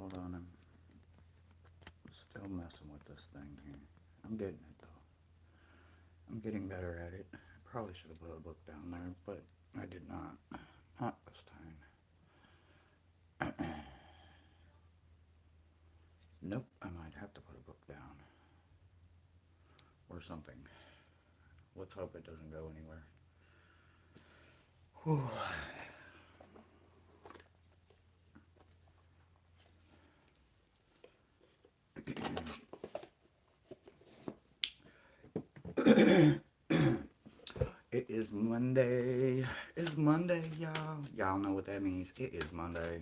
Hold on, I'm still messing with this thing here. I'm getting it though. I'm getting better at it. I probably should have put a book down there, but I did not. Not this time. Nope, I might have to put a book down. Or something. Let's hope it doesn't go anywhere. Whew. It is Monday. It's Monday, y'all. Y'all know what that means. It is Monday.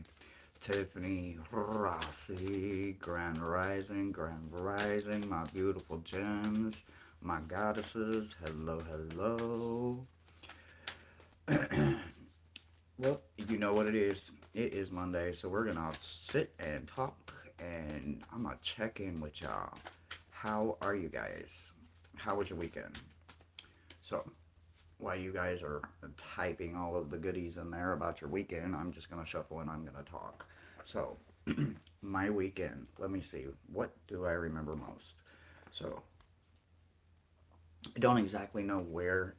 Tiffany Rossi, Grand Rising, my beautiful gems, my goddesses. Hello, hello. Well, you know what it is. It is Monday, so we're gonna sit and talk, and I'm gonna check in with y'all. How are you guys? How was your weekend? So, while you guys are typing all of the goodies in there about your weekend, I'm just gonna shuffle and I'm gonna talk. So, my weekend. Let me see. What do I remember most? So, I don't exactly know where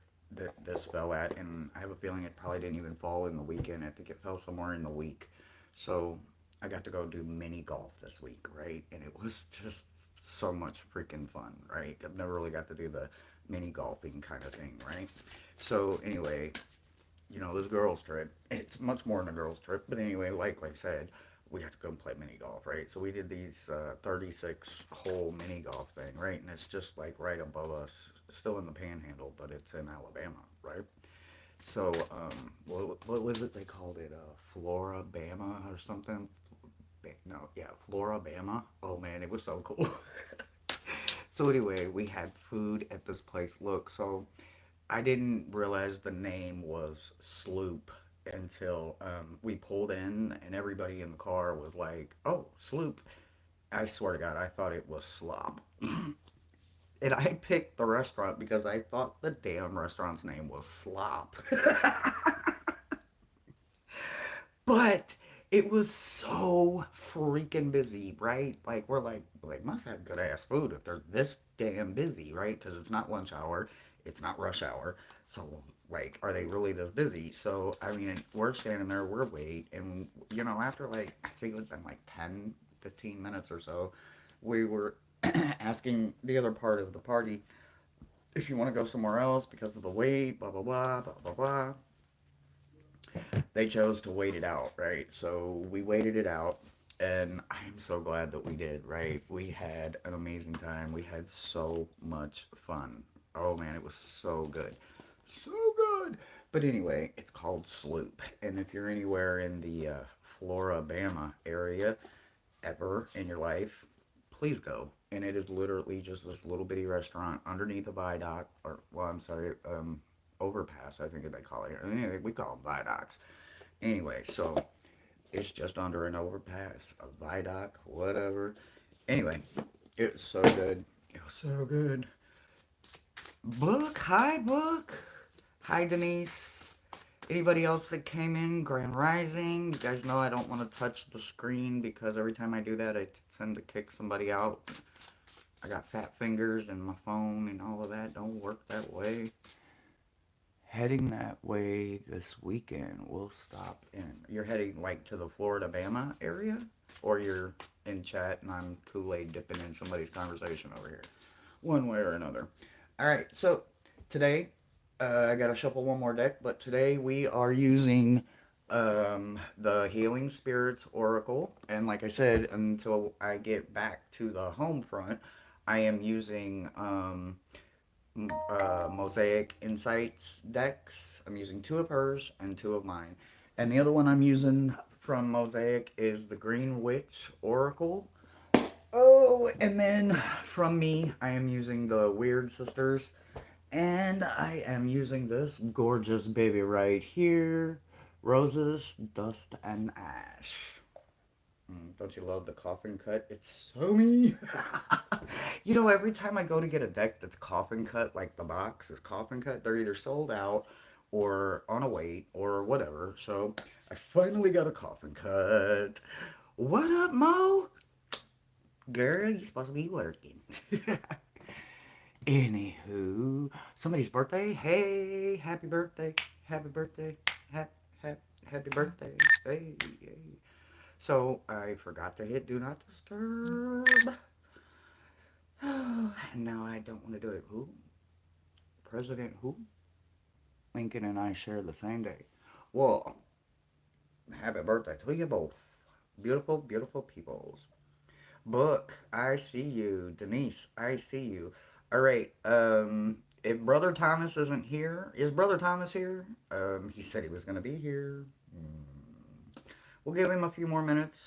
this fell at, and I have a feeling it probably didn't even fall in the weekend. I think it fell somewhere in the week. So I got to go do mini golf this week, right? And it was just so much freaking fun, right? I've never really got to do the mini golfing kind of thing, right? So anyway, this girls trip. It's much more than a girls trip, but anyway, like I said, we have to go and play mini golf, right? So we did these 36 hole mini golf thing, right? And it's just like right above us, still in the Panhandle, but it's in Alabama, right? So what was it they called it? Florabama or something? No, yeah, Florabama. Oh man, it was so cool. So anyway, we had food at this place. Look, so I didn't realize the name was Sloop until we pulled in and everybody in the car was like, "Oh, Sloop." I swear to God, I thought it was Slop. And I picked the restaurant because I thought the damn restaurant's name was Slop. But it was so freaking busy, right? Like we're like must have good ass food if they're this damn busy, right? Because it's not lunch hour, it's not rush hour. So like, are they really this busy? So I mean, we're standing there, we're wait, and after like I think it was been like 10, 15 minutes or so, we were asking the other part of the party if you want to go somewhere else because of the wait, blah blah blah blah blah blah. They chose to wait it out, right? So we waited it out, and I'm so glad that we did, right? We had an amazing time. We had so much fun. Oh man, it was so good. So good. But anyway, it's called Sloop. And if you're anywhere in the Florabama area ever in your life, please go. And it is literally just this little bitty restaurant underneath a viaduct, or, well, I'm sorry, overpass, I think they call it. Anyway, we call them viaducts. Anyway, so it's just under an overpass, a viaduct, whatever. Anyway, it was so good. It was so good. Book, hi, Book. Hi, Denise. Anybody else that came in? Grand Rising. You guys know I don't want to touch the screen because every time I do that, I tend to kick somebody out. I got fat fingers and my phone and all of that don't work that way. Heading that way this weekend. We'll stop in. You're heading like to the Florida Bama area? Or you're in chat and I'm Kool-Aid dipping in somebody's conversation over here. One way or another. Alright, so today I gotta shuffle one more deck, but today we are using the Healing Spirits Oracle. And like I said, until I get back to the home front, I am using Mosaic Insights decks. I'm using two of hers and two of mine. And the other one I'm using from Mosaic is the Green Witch Oracle. Oh, and then from me, I am using the Weird Sisters. And I am using this gorgeous baby right here, Roses, Dust, and Ash. Don't you love the coffin cut? It's so me. Every time I go to get a deck that's coffin cut, like the box is coffin cut, they're either sold out or on a wait or whatever. So I finally got a coffin cut. What up, Mo? Girl, you supposed to be working. Anywho, somebody's birthday. Hey, happy birthday. Happy birthday. Happy, happy birthday. Hey, hey. So, I forgot to hit do not disturb. And now I don't want to do it. Who? President who? Lincoln and I share the same day. Well, happy birthday to you both. Beautiful, beautiful peoples. Book, I see you. Denise, I see you. All right. If Brother Thomas isn't here, is Brother Thomas here? He said he was going to be here. We'll give him a few more minutes.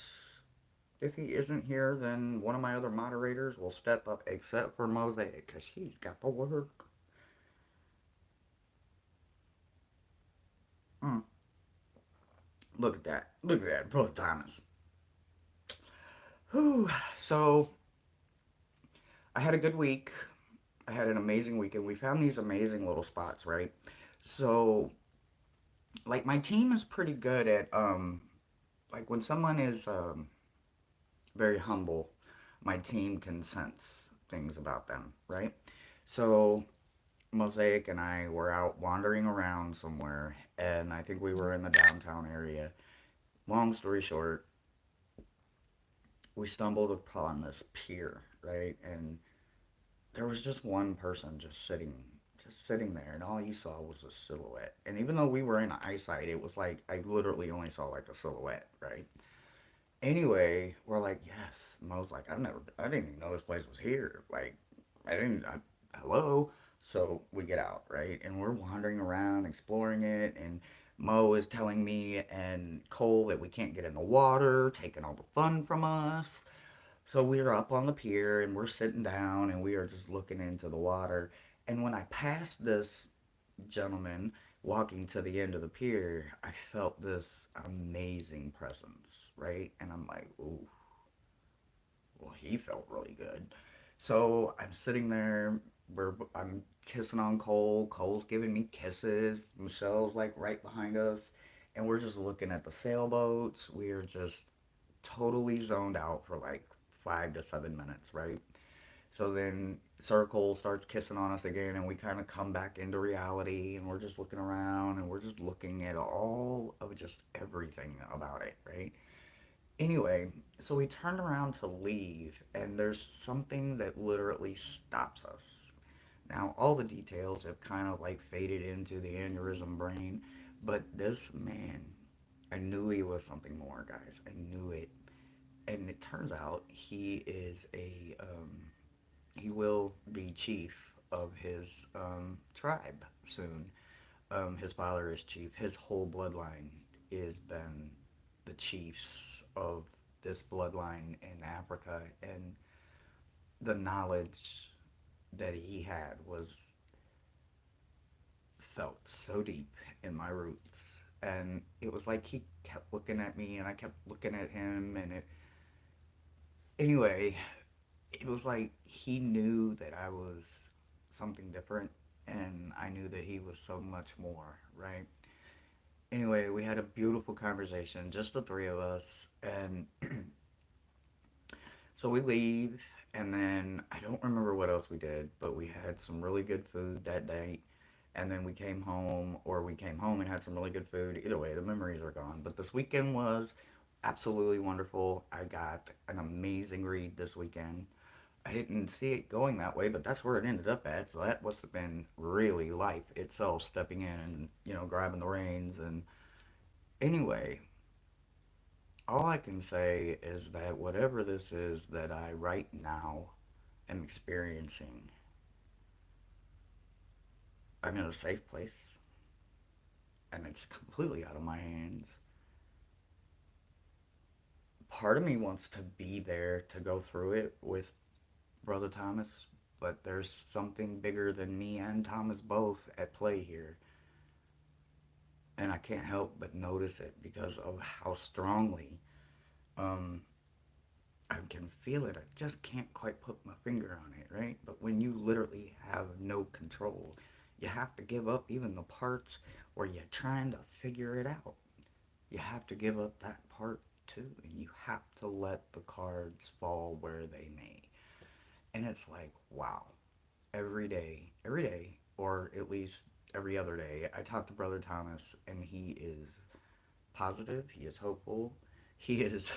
If he isn't here, then one of my other moderators will step up, except for Mosaic, because she's got to work. Mm, look at that. Look at that, Brother Thomas. Whew. So, I had a good week. I had an amazing weekend. We found these amazing little spots, right? So, like, my team is pretty good at, like, when someone is very humble, my team can sense things about them, right? So, Mosaic and I were out wandering around somewhere, and I think we were in the downtown area. Long story short, we stumbled upon this pier, right? And there was just one person just sitting there, and all you saw was a silhouette. And even though we were in eyesight, it was like I literally only saw like a silhouette, right? Anyway, we're like, yes. Mo's like, I didn't even know this place was here. Like, I didn't, I, hello. So we get out, right? And we're wandering around, exploring it, and Mo is telling me and Cole that we can't get in the water, taking all the fun from us. So we're up on the pier and we're sitting down and we are just looking into the water. And when I passed this gentleman walking to the end of the pier, I felt this amazing presence, right? And I'm like, ooh, well, he felt really good. So I'm sitting there, I'm kissing on Cole. Cole's giving me kisses. Michelle's like right behind us. And we're just looking at the sailboats. We are just totally zoned out for like 5 to 7 minutes, right? So then Circle starts kissing on us again, and we kind of come back into reality, and we're just looking around, and we're just looking at all of just everything about it, right? Anyway, so we turn around to leave, and there's something that literally stops us. Now, all the details have kind of like faded into the aneurysm brain, but this man, I knew he was something more, guys. I knew it. And it turns out he will be chief of his tribe soon. His father is chief. His whole bloodline has been the chiefs of this bloodline in Africa, and the knowledge that he had was felt so deep in my roots. And it was like he kept looking at me, and I kept looking at him, and anyway, it was like he knew that I was something different, and I knew that he was so much more, right? Anyway, we had a beautiful conversation, just the three of us, and so we leave, and then I don't remember what else we did, but we had some really good food that day, and then we came home and had some really good food. Either way, the memories are gone. But this weekend was absolutely wonderful. I got an amazing read this weekend. I didn't see it going that way, but that's where it ended up at. So that must have been really life itself, stepping in and grabbing the reins. And anyway, all I can say is that whatever this is that I right now am experiencing, I'm in a safe place, and it's completely out of my hands. Part of me wants to be there to go through it with Brother Thomas, but there's something bigger than me and Thomas both at play here. And I can't help but notice it because of how strongly um, I can feel it. I just can't quite put my finger on it, right? But when you literally have no control, you have to give up even the parts where you're trying to figure it out. You have to give up that part. to, and you have to let the cards fall where they may. And it's like, wow, every day, or at least every other day, I talk to Brother Thomas, and he is positive, he is hopeful, he is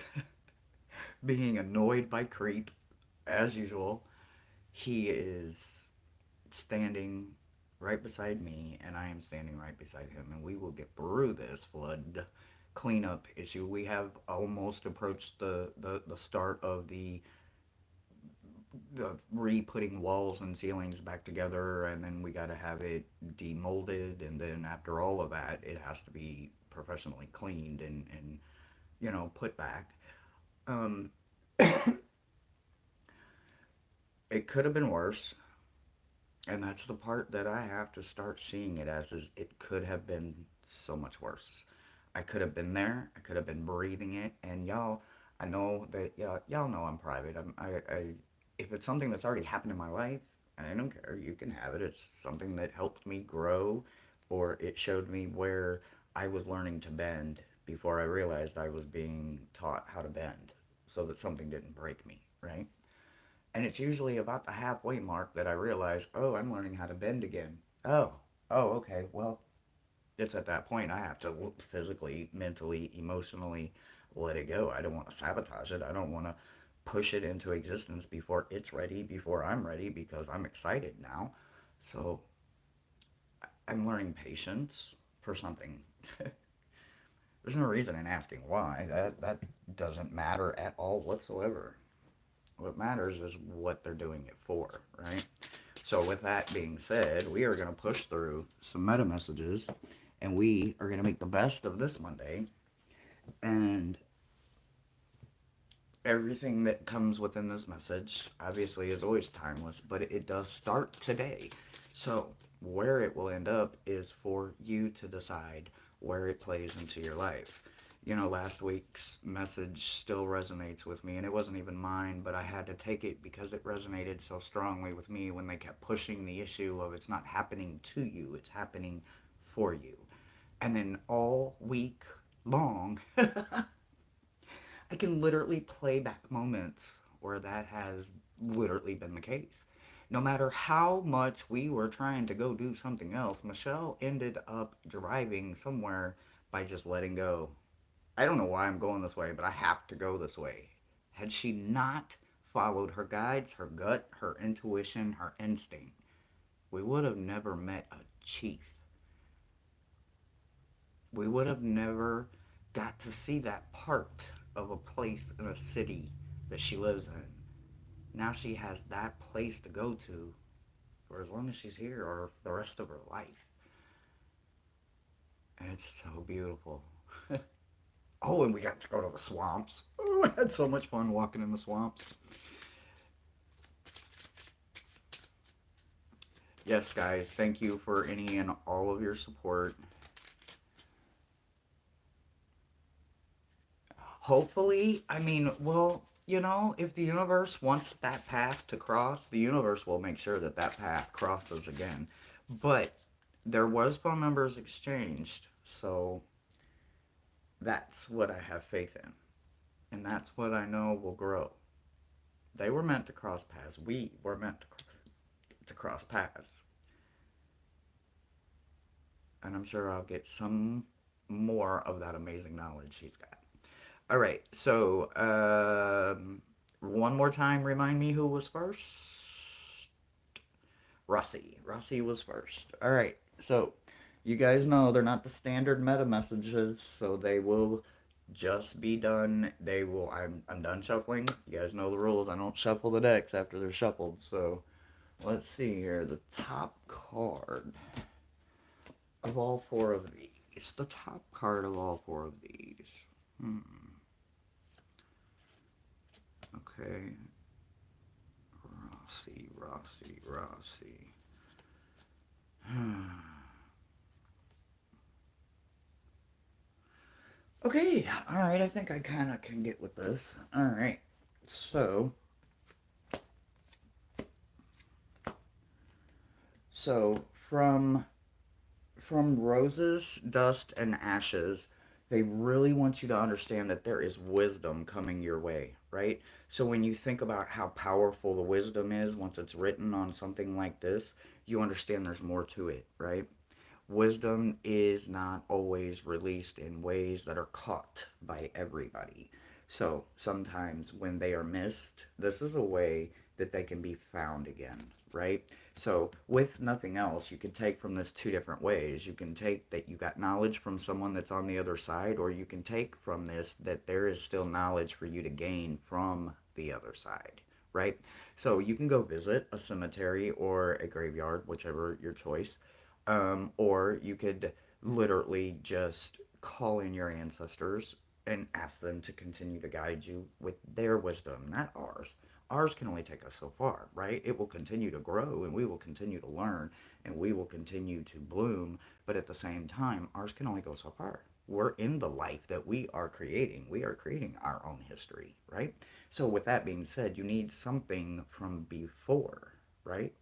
being annoyed by creep, as usual. He is standing right beside me, and I am standing right beside him, and we will get through this flood cleanup issue. We have almost approached the start of the re-putting walls and ceilings back together, and then we got to have it demolded, and then after all of that, it has to be professionally cleaned and put back. Um, it could have been worse. And that's the part that I have to start seeing it as, is it could have been so much worse. I could have been there. I could have been breathing it. And y'all, I know that y'all know I'm private. If it's something that's already happened in my life, I don't care. You can have it. It's something that helped me grow, or it showed me where I was learning to bend before I realized I was being taught how to bend, so that something didn't break me, right? And it's usually about the halfway mark that I realize, oh, I'm learning how to bend again. Oh, okay. Well, it's at that point I have to physically, mentally, emotionally let it go. I don't want to sabotage it. I don't want to push it into existence before it's ready, before I'm ready, because I'm excited now. So I'm learning patience for something. There's no reason in asking why. That doesn't matter at all whatsoever. What matters is what they're doing it for, right? So, with that being said, we are going to push through some meta messages, and we are going to make the best of this Monday. And everything that comes within this message, obviously, is always timeless, but it does start today. So, where it will end up is for you to decide where it plays into your life. Last week's message still resonates with me, and it wasn't even mine, but I had to take it because it resonated so strongly with me when they kept pushing the issue of it's not happening to you, it's happening for you. And then all week long, I can literally play back moments where that has literally been the case. No matter how much we were trying to go do something else, Michelle ended up driving somewhere by just letting go. I don't know why I'm going this way, but I have to go this way. Had she not followed her guides, her gut, her intuition, her instinct, we would have never met a chief. We would have never got to see that part of a place in a city that she lives in. Now she has that place to go to for as long as she's here, or the rest of her life. And it's so beautiful. Oh, and we got to go to the swamps. Oh, I had so much fun walking in the swamps. Yes, guys, thank you for any and all of your support. Hopefully, I mean, well, if the universe wants that path to cross, the universe will make sure that that path crosses again. But there was phone numbers exchanged, so that's what I have faith in. And that's what I know will grow. They were meant to cross paths. We were meant to cross paths. And I'm sure I'll get some more of that amazing knowledge he's got. All right, so one more time, remind me who was first. Rossi. Rossi was first. All right, so you guys know they're not the standard meta messages, so they will just be done. They will. I'm done shuffling. You guys know the rules. I don't shuffle the decks after they're shuffled. So let's see here. The top card of all four of these. The top card of all four of these. Okay. Rossi. Okay, alright, I think I kind of can get with this. Alright, so... So, from roses, dust, and ashes They really want you to understand that there is wisdom coming your way, right? So when you think about how powerful the wisdom is once it's written on something like this, you understand there's more to it, right? Wisdom is not always released in ways that are caught by everybody. So sometimes when they are missed, this is a way that they can be found again, right? So, with nothing else, you can take from this two different ways. You can take that you got knowledge from someone that's on the other side, or you can take from this that there is still knowledge for you to gain from the other side, right? So, you can go visit a cemetery or a graveyard, whichever your choice, or you could literally just call in your ancestors and ask them to continue to guide you with their wisdom, not ours. Ours can only take us so far, right? It will continue to grow and we will continue to learn and we will continue to bloom, but at the same time, ours can only go so far. We're in the life that we are creating. We are creating our own history, right? So, with that being said, you need something from before, right?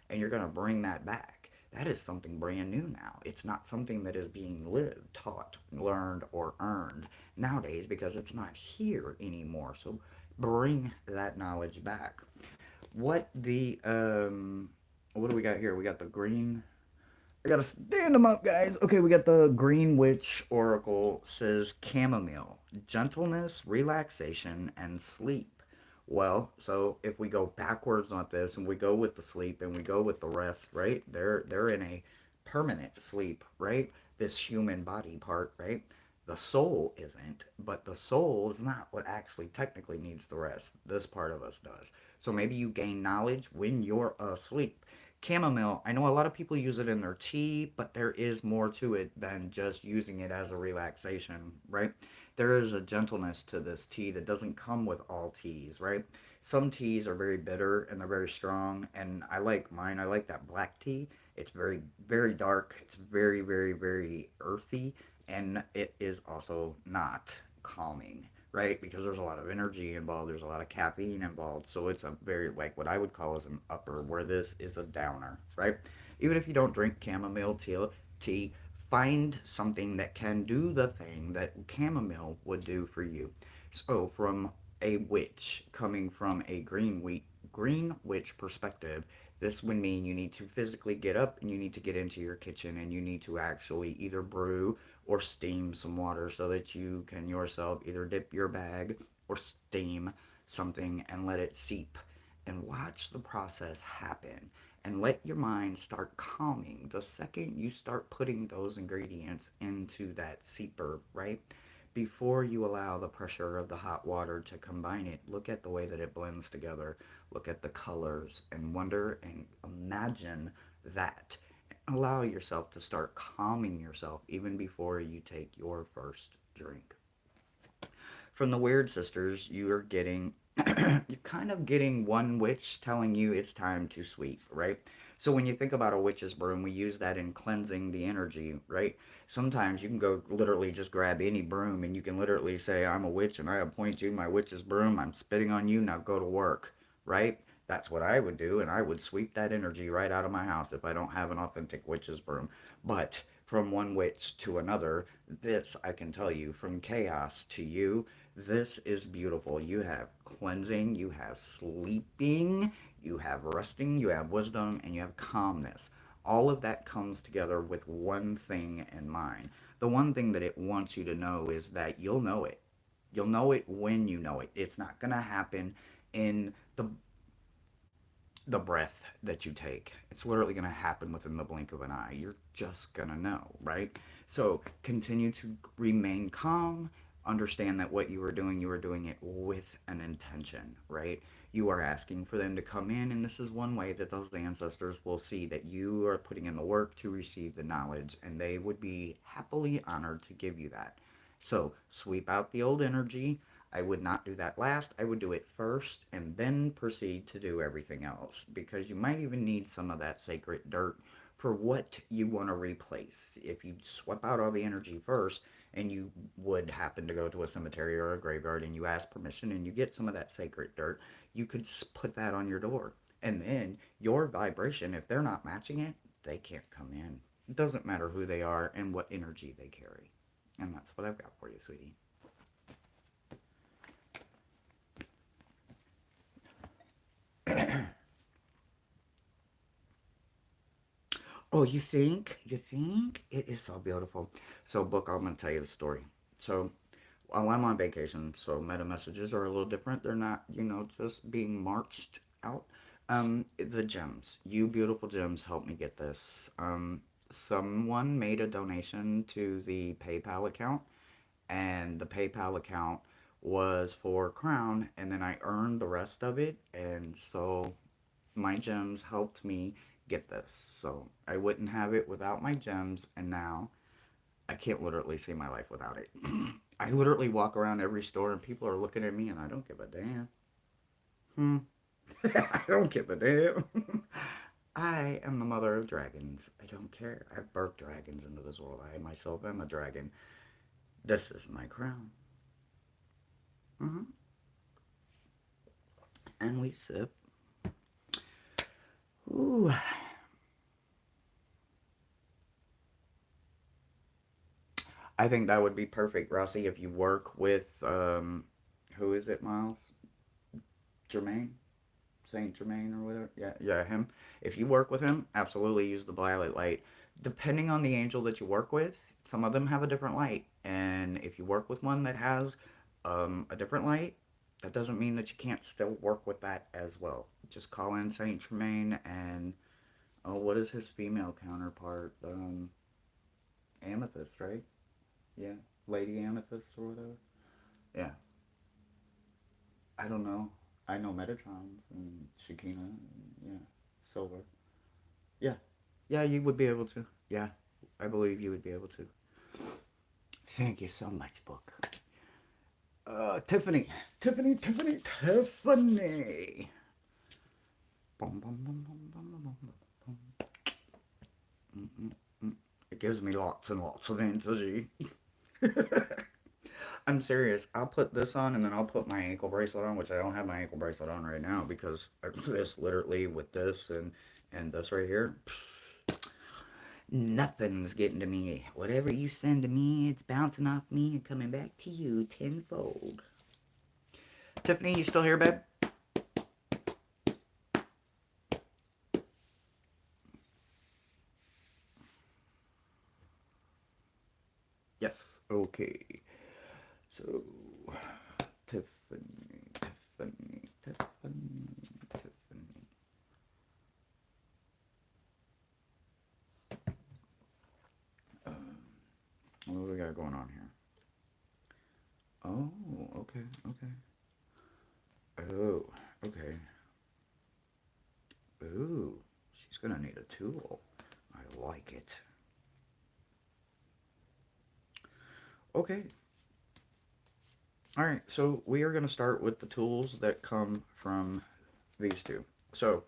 And you're going to bring that back. That is something brand new now. It's not something that is being lived, taught, learned, or earned nowadays because it's not here anymore. So bring that knowledge back. What do we got here? We got the green. I gotta stand them up, guys. Okay, we got the Green Witch Oracle says chamomile, gentleness, relaxation, and sleep. Well, so if we go backwards on this and we go with the sleep and we go with the rest, right? They're in a permanent sleep, right? This human body part, right? The soul isn't, but the soul is not what actually technically needs the rest. This part of us does. So maybe you gain knowledge when you're asleep. Chamomile, I know a lot of people use it in their tea, but there is more to it than just using it as a relaxation, right? There is a gentleness to this tea that doesn't come with all teas, right? Some teas are very bitter and they're very strong, and I like mine. I like that black tea. It's very, very dark. It's very, very, very earthy, and it is also not calming, right? Because there's a lot of energy involved, there's a lot of caffeine involved. So it's a very, like, what I would call as an upper, where this is a downer, right? Even if you don't drink chamomile tea, find something that can do the thing that chamomile would do for you. So, from a witch, coming from a green witch perspective, this would mean you need to physically get up and you need to get into your kitchen and you need to actually either brew or steam some water so that you can yourself either dip your bag or steam something and let it seep and watch the process happen and let your mind start calming the second you start putting those ingredients into that seeper, right? Before you allow the pressure of the hot water to combine it, look at the way that it blends together, look at the colors, and wonder and imagine that. Allow yourself to start calming yourself even before you take your first drink. From the Weird Sisters, you're getting you're kind of getting one witch telling you it's time to sweep, right? So when you think about a witch's broom, we use that in cleansing the energy, right? Sometimes you can go literally just grab any broom and you can literally say, I'm a witch and I appoint you my witch's broom. I'm spitting on you. Now go to work, right? That's what I would do, and I would sweep that energy right out of my house if I don't have an authentic witch's broom. But from one witch to another, this I can tell you, from chaos to you, this is beautiful. You have cleansing, you have sleeping, you have resting, you have wisdom, and you have calmness. All of that comes together with one thing in mind. The one thing that it wants you to know is that you'll know it. You'll know it when you know it. It's not going to happen in the breath that you take. It's literally going to happen within the blink of an eye. You're just going to know, right? So continue to remain calm. Understand that what you are doing it with an intention, right? You are asking for them to come in, and this is one way that those ancestors will see that you are putting in the work to receive the knowledge, and they would be happily honored to give you that. So sweep out the old energy. I would not do that last. I would do it first and then proceed to do everything else because you might even need some of that sacred dirt for what you want to replace. If you sweep out all the energy first and you would happen to go to a cemetery or a graveyard and you ask permission and you get some of that sacred dirt, you could put that on your door. And then your vibration, if they're not matching it, they can't come in. It doesn't matter who they are and what energy they carry. And that's what I've got for you, sweetie. Oh, you think? You think? It is so beautiful. So, book, I'm going to tell you the story. So, while I'm on vacation, so meta messages are a little different. They're not, just being marched out. The gems, you beautiful gems, helped me get this. Someone made a donation to the PayPal account, and the PayPal account was for Crown, and then I earned the rest of it, and so my gems helped me get this. So I wouldn't have it without my gems, and now I can't literally see my life without it. I literally walk around every store and people are looking at me and I don't give a damn. Hmm. I don't give a damn. I am the mother of dragons. I don't care. I've birthed dragons into this world. I myself am a dragon. This is my crown. Hmm. And we sip. Ooh. I think that would be perfect, Rossi, if you work with, who is it, Miles? Jermaine? Saint Germain or whatever. Yeah, yeah, him. If you work with him, absolutely use the violet light. Depending on the angel that you work with, some of them have a different light, and if you work with one that has a different light, that doesn't mean that you can't still work with that as well. Just call in Saint Germain and oh, what is his female counterpart? Amethyst, right? Yeah, Lady Amethyst or whatever. Yeah, I don't know. I know Metatron and Shakina. And, yeah, Silver. Yeah. Yeah, you would be able to. Yeah, I believe you would be able to. Thank you so much, book. Tiffany. Tiffany, Tiffany, Tiffany. Bum, bum, bum, bum, bum, bum, bum, bum. Mm, mm, mm. It gives me lots and lots of energy. I'm serious. I'll put this on and then I'll put my ankle bracelet on, which I don't have my ankle bracelet on right now because this literally with this and this right here, nothing's getting to me. Whatever you send to me, it's bouncing off me and coming back to you tenfold. Tiffany, you still here, babe? Yes. Okay. So, Tiffany, Tiffany, Tiffany, Tiffany. Um, what do we got going on here? Oh, okay, okay. Oh, okay. Ooh, she's gonna need a tool. I like it. Okay. All right. So we are gonna start with the tools that come from these two. So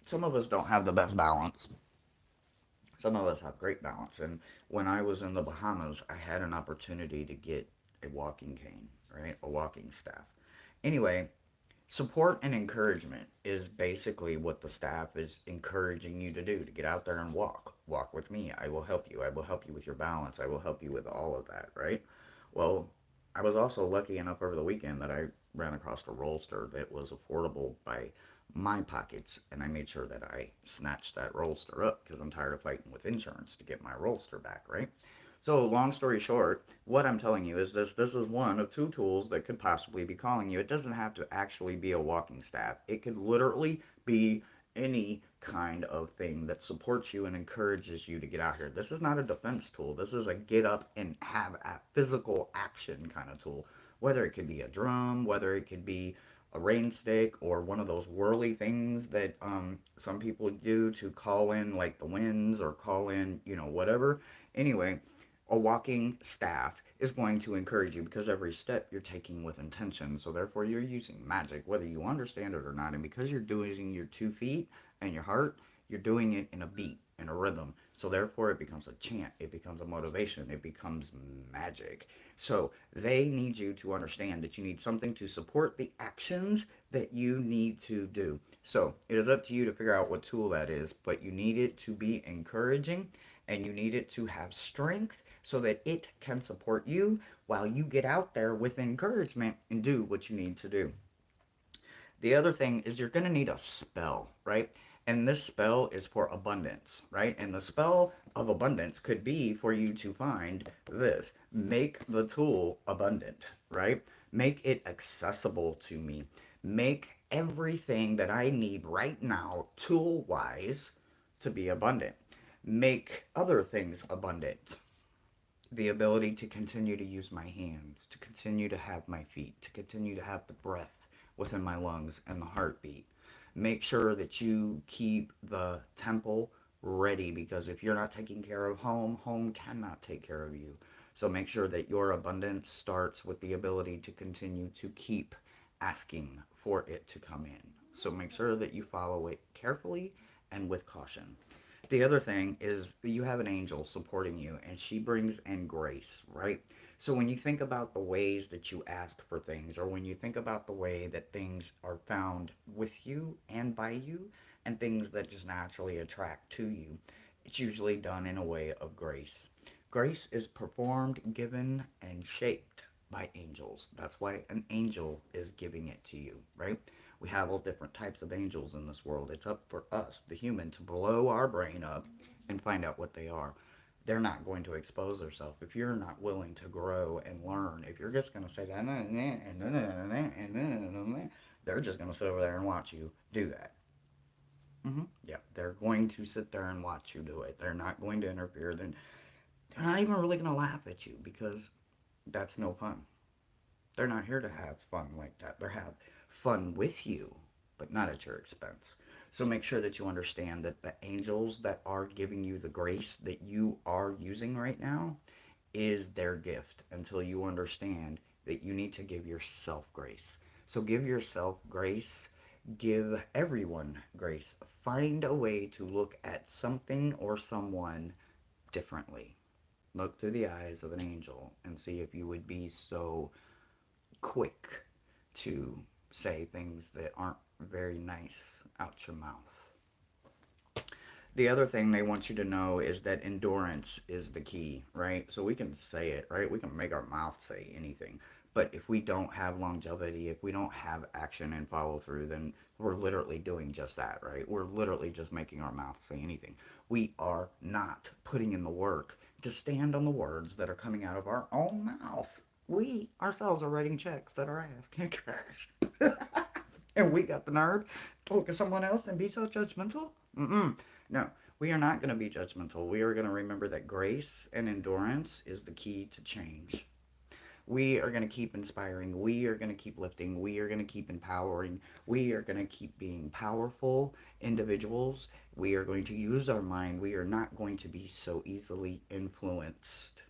some of us don't have the best balance. Some of us have great balance. And when I was in the Bahamas, I had an opportunity to get a walking cane, right? A walking staff. Anyway, support and encouragement is basically what the staff is encouraging you to do, to get out there and walk with me. I will help you. I will help you with your balance. I will help you with all of that, right? Well, I was also lucky enough over the weekend that I ran across a rollster that was affordable by my pockets, and I made sure that I snatched that rollster up because I'm tired of fighting with insurance to get my rollster back, right? So, long story short, what I'm telling you is this is one of two tools that could possibly be calling you. It doesn't have to actually be a walking staff. It could literally be any kind of thing that supports you and encourages you to get out here. This is not a defense tool. This is a get up and have a physical action kind of tool. Whether it could be a drum, whether it could be a rain stick or one of those whirly things that some people do to call in like the winds or call in, whatever. Anyway, a walking staff is going to encourage you because every step you're taking with intention. So therefore you're using magic, whether you understand it or not. And because you're doing your 2 feet and your heart, you're doing it in a beat, in a rhythm. So therefore it becomes a chant, it becomes a motivation, it becomes magic. So they need you to understand that you need something to support the actions that you need to do. So it is up to you to figure out what tool that is, but you need it to be encouraging and you need it to have strength so that it can support you while you get out there with encouragement and do what you need to do. The other thing is you're going to need a spell, right? And this spell is for abundance, right? And the spell of abundance could be for you to find this: make the tool abundant, right? Make it accessible to me. Make everything that I need right now, tool wise, to be abundant. Make other things abundant. The ability to continue to use my hands, to continue to have my feet, to continue to have the breath within my lungs and the heartbeat. Make sure that you keep the temple ready, because if you're not taking care of home, home cannot take care of you. So make sure that your abundance starts with the ability to continue to keep asking for it to come in. So make sure that you follow it carefully and with caution. The other thing is you have an angel supporting you, and she brings in grace, right? So when you think about the ways that you ask for things, or when you think about the way that things are found with you and by you, and things that just naturally attract to you, it's usually done in a way of grace. Grace is performed, given, and shaped by angels. That's why an angel is giving it to you, right? We have all different types of angels in this world. It's up for us, the human, to blow our brain up and find out what they are. They're not going to expose themselves if you're not willing to grow and learn. If you're just going to say that and they're just going to sit over there and watch you do that. Yeah, they're going to sit there and watch you do it. They're not going to interfere. They're not even really going to laugh at you, because that's no fun. They're not here to have fun like that. They're have fun with you, but not at your expense. So make sure that you understand that the angels that are giving you the grace that you are using right now is their gift, until you understand that you need to give yourself grace. So give yourself grace. Give everyone grace. Find a way to look at something or someone differently. Look through the eyes of an angel and see if you would be so quick to say things that aren't very nice out your mouth. The other thing they want you to know is that endurance is the key, right? So we can say it, right? We can make our mouth say anything. But if we don't have longevity, if we don't have action and follow through, then we're literally doing just that, right? We're literally just making our mouth say anything. We are not putting in the work to stand on the words that are coming out of our own mouth. We ourselves are writing checks that our ass can't cash. And we got the nerve to look at someone else and be so judgmental? Mm-mm. No, we are not going to be judgmental. We are going to remember that grace and endurance is the key to change. We are going to keep inspiring. We are going to keep lifting. We are going to keep empowering. We are going to keep being powerful individuals. We are going to use our mind. We are not going to be so easily influenced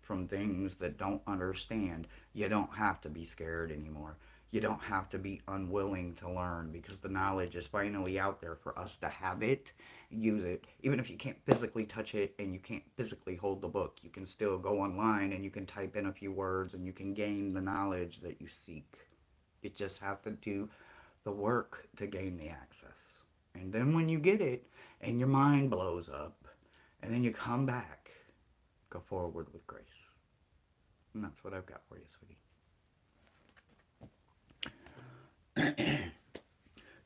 from things that don't understand. You don't have to be scared anymore. You don't have to be unwilling to learn, because the knowledge is finally out there for us to have it, use it. Even if you can't physically touch it and you can't physically hold the book, you can still go online and you can type in a few words and you can gain the knowledge that you seek. You just have to do the work to gain the access. And then when you get it and your mind blows up, and then you come back, go forward with grace. And that's what I've got for you, sweetie.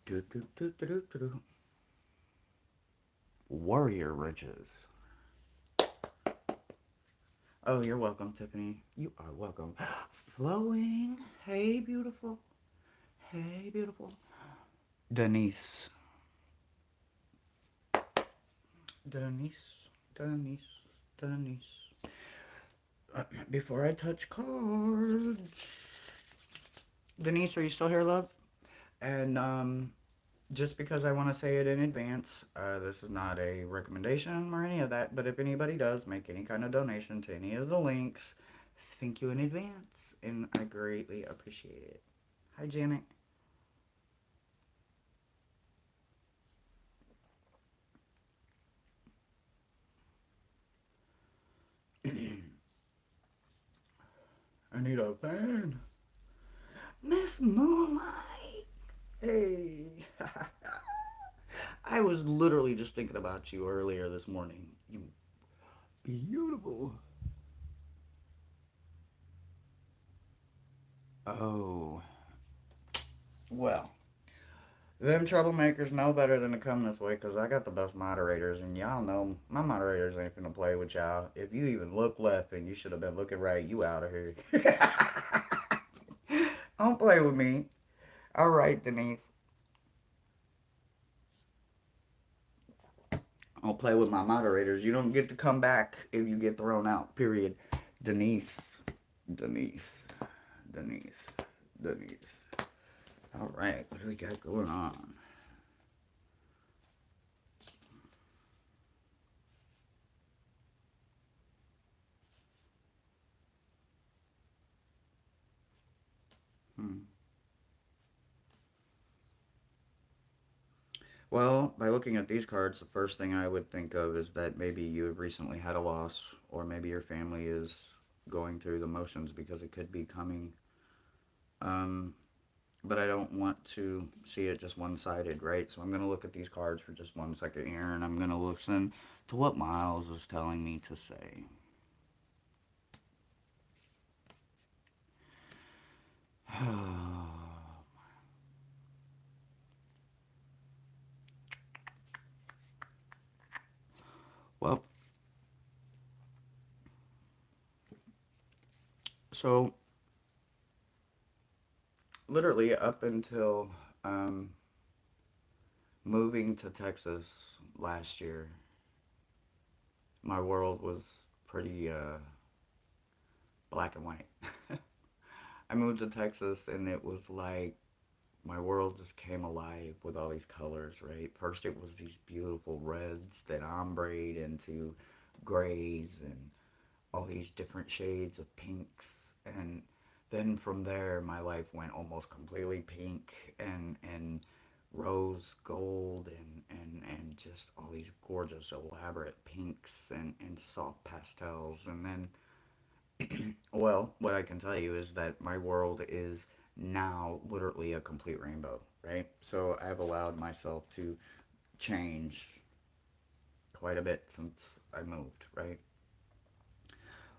do, do, do, do, do, do. Warrior Riches. Oh, you're welcome, Tiffany. You are welcome. Flowing. Hey, beautiful. Hey, beautiful. Denise. Denise. Denise. Denise. Before I touch cards. Denise, are you still here, love? And just because I want to say it in advance, this is not a recommendation or any of that, but if anybody does make any kind of donation to any of the links, thank you in advance, and I greatly appreciate it. Hi, Janet. I need a fan. Miss Moonlight. Hey. I was literally just thinking about you earlier this morning. You Beautiful. Oh. Well, them troublemakers know better than to come this way because I got the best moderators, and y'all know my moderators ain't finna play with y'all. If you even look left and you should have been looking right, you out of here. Don't play with me. All right, Denise. Don't play with my moderators. You don't get to come back if you get thrown out, period. Denise. Denise. Denise. Denise. All right, what do we got going on? Hmm. Well, by looking at these cards, the first thing I would think of is that maybe you have recently had a loss, or maybe your family is going through the motions because it could be coming. Um, but I don't want to see it just one sided, right? So I'm going to look at these cards for just 1 second here, and I'm going to listen to what Miles is telling me to say. Well, so literally up until um, moving to Texas last year, my world was pretty black and white. I moved to Texas and it was like my world just came alive with all these colors, right? First, it was these beautiful reds that ombrayed into grays and all these different shades of pinks. And then from there, my life went almost completely pink and rose gold and just all these gorgeous, elaborate pinks and soft pastels. And then well, what I can tell you is that my world is now literally a complete rainbow, right? So I've allowed myself to change quite a bit since I moved, right?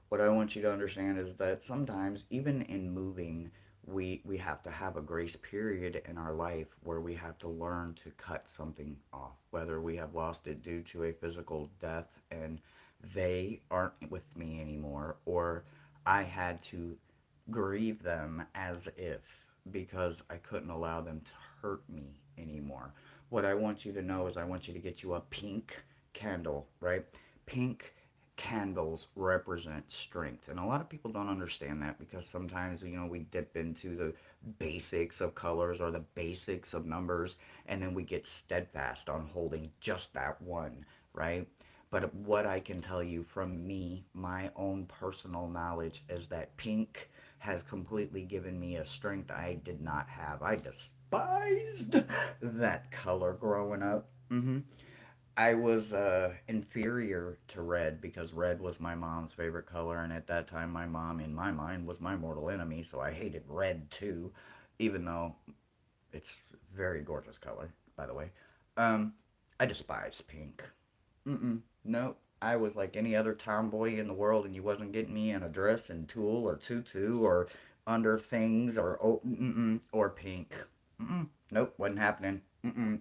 What I want you to understand is that sometimes, even in moving, we have to have a grace period in our life where we have to learn to cut something off, whether we have lost it due to a physical death and they aren't with me anymore, or I had to grieve them as if because I couldn't allow them to hurt me anymore. What I want you to know is I want you to get you a pink candle, right? Pink candles represent strength. And a lot of people don't understand that because sometimes, we dip into the basics of colors or the basics of numbers and then we get steadfast on holding just that one, right? But what I can tell you from me, my own personal knowledge, is that pink has completely given me a strength I did not have. I despised that color growing up. I was inferior to red because red was my mom's favorite color, and at that time, my mom, in my mind, was my mortal enemy, so I hated red too, even though it's a very gorgeous color, by the way. Um, I despise pink. Mm-mm. No, I was like any other tomboy in the world, and you wasn't getting me in a dress and tulle or tutu or under things or or pink. Nope, wasn't happening.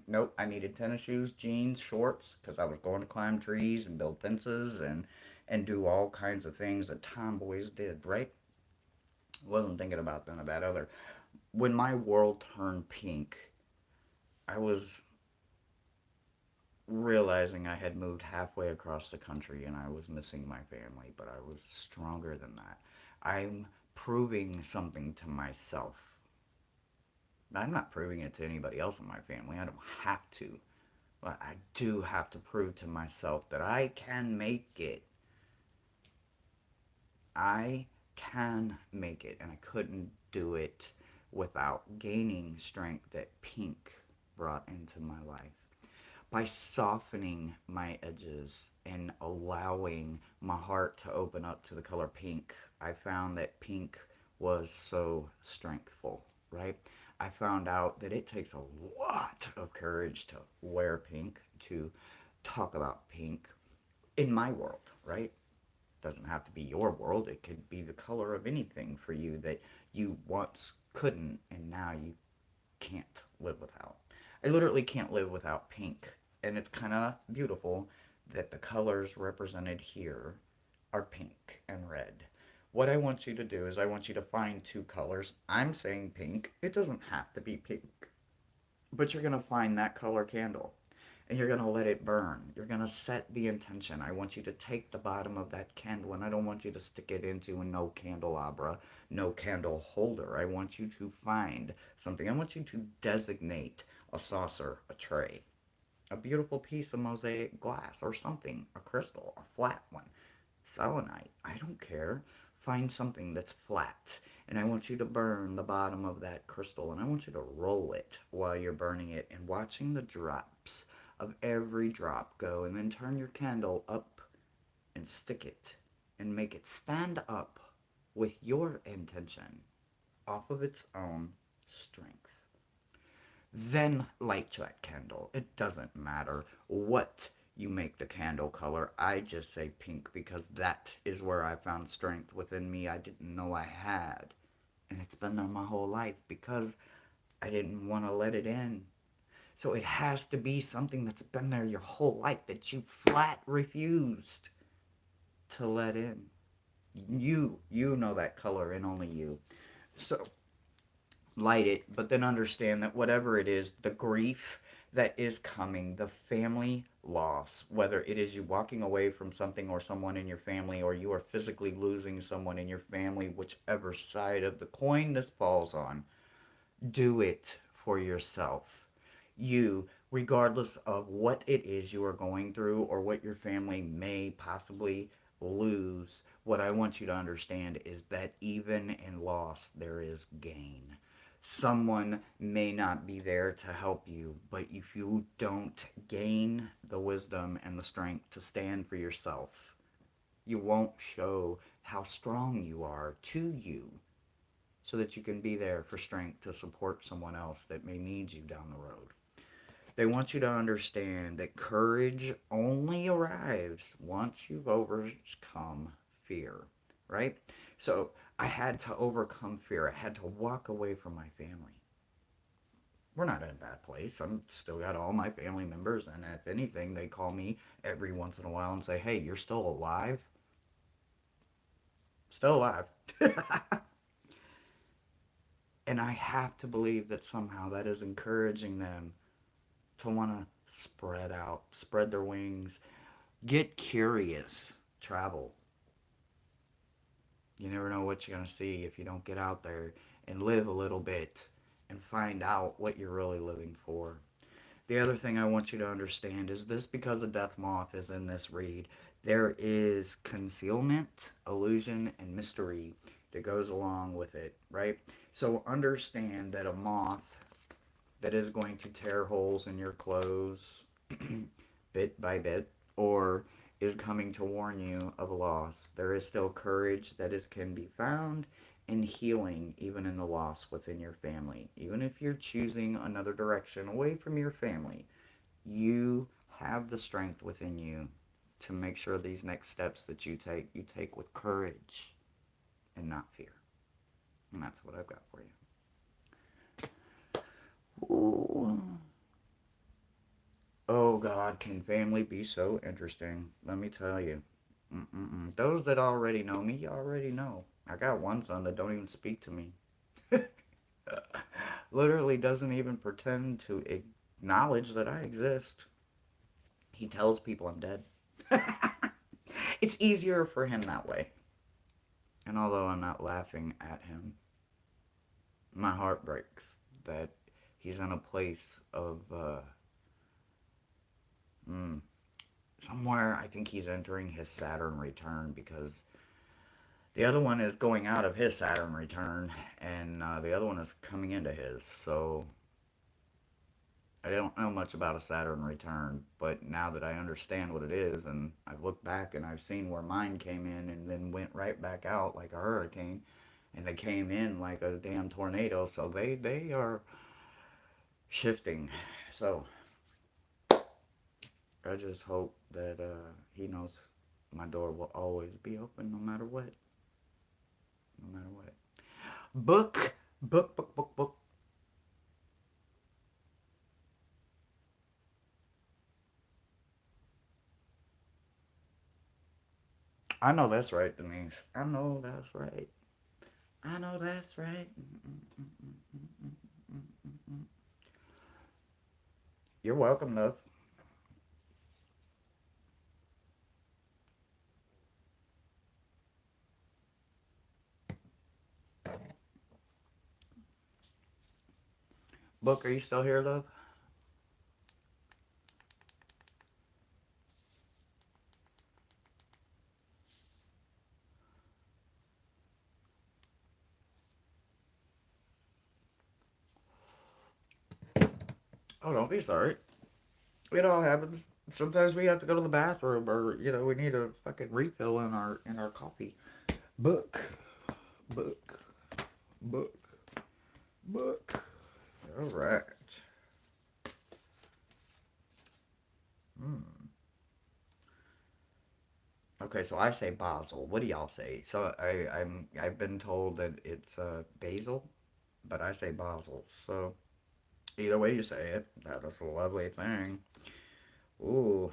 Nope, I needed tennis shoes, jeans, shorts, because I was going to climb trees and build fences and do all kinds of things that tomboys did. Right? Wasn't thinking about none of that other. When my world turned pink, I was realizing I had moved halfway across the country and I was missing my family, but I was stronger than that. I'm proving something to myself. I'm not proving it to anybody else in my family. I don't have to. But I do have to prove to myself that I can make it. I can make it. And I couldn't do it without gaining strength that pink brought into my life. By softening my edges and allowing my heart to open up to the color pink, I found that pink was so strengthful, right? I found out that it takes a lot of courage to wear pink, to talk about pink in my world, right? Doesn't have to be your world. It could be the color of anything for you that you once couldn't and now you can't live without. I literally can't live without pink. And it's kind of beautiful that the colors represented here are pink and red. What I want you to do is I want you to find two colors. I'm saying pink. It doesn't have to be pink. But you're going to find that color candle and you're going to let it burn. You're going to set the intention. I want you to take the bottom of that candle and I don't want you to stick it into a no candelabra, no candle holder. I want you to find something. I want you to designate a saucer, a tray, a beautiful piece of mosaic glass or something, a crystal, a flat one, selenite. I don't care. Find something that's flat. And I want you to burn the bottom of that crystal. And I want you to roll it while you're burning it and watching the drops of every drop go. And then turn your candle up and stick it and make it stand up with your intention off of its own strength. Then light that candle. It doesn't matter what you make the candle color. I just say pink because that is where I found strength within me I didn't know I had. And it's been there my whole life because I didn't want to let it in. So it has to be something that's been there your whole life that you flat refused to let in. You know that color and only you. So light it, but then understand that whatever it is, the grief that is coming, the family loss, whether it is you walking away from something or someone in your family, or you are physically losing someone in your family, whichever side of the coin this falls on, do it for yourself. You, regardless of what it is you are going through or what your family may possibly lose, what I want you to understand is that even in loss, there is gain. Someone may not be there to help you, but if you don't gain the wisdom and the strength to stand for yourself, you won't show how strong you are to you so that you can be there for strength to support someone else that may need you down the road. They want you to understand that courage only arrives once you've overcome fear, right? So I had to overcome fear. I had to walk away from my family. We're not in a bad place. I'm still got all my family members, and if anything, they call me every once in a while and say, "Hey, you're still alive? Still alive." And I have to believe that somehow that is encouraging them to want to spread out, spread their wings, get curious, travel. You never know what you're going to see if you don't get out there and live a little bit and find out what you're really living for. The other thing I want you to understand is this: because a death moth is in this read, there is concealment, illusion, and mystery that goes along with it, right? So understand that a moth that is going to tear holes in your clothes bit by bit, or is coming to warn you of a loss. There is still courage that is can be found in healing even in the loss within your family. Even if you're choosing another direction away from your family, you have the strength within you to make sure these next steps that you take with courage and not fear. And that's what I've got for you. Ooh. Oh God, can family be so interesting? Let me tell you. Those that already know me, you already know. I got one son that don't even speak to me. Literally doesn't even pretend to acknowledge that I exist. He tells people I'm dead. It's easier for him that way. And although I'm not laughing at him, my heart breaks that he's in a place of somewhere. I think he's entering his Saturn return because the other one is going out of his Saturn return, and the other one is coming into his. So I don't know much about a Saturn return, but now that I understand what it is, and I've looked back and I've seen where mine came in and then went right back out like a hurricane, and they came in like a damn tornado. So they are shifting. So I just hope that he knows My door will always be open no matter what. No matter what. Book, book. I know that's right, Denise. I know that's right. I know that's right. You're welcome, love. Book, are you still here, love? Oh, don't be sorry. It all happens. Sometimes we have to go to the bathroom, or we need a fucking refill in our coffee. Book, book, book, book. All right. Hmm. Okay, so I say basil. What do y'all say? So I've been told that it's basil, but I say basil. So either way you say it, that is a lovely thing. Ooh.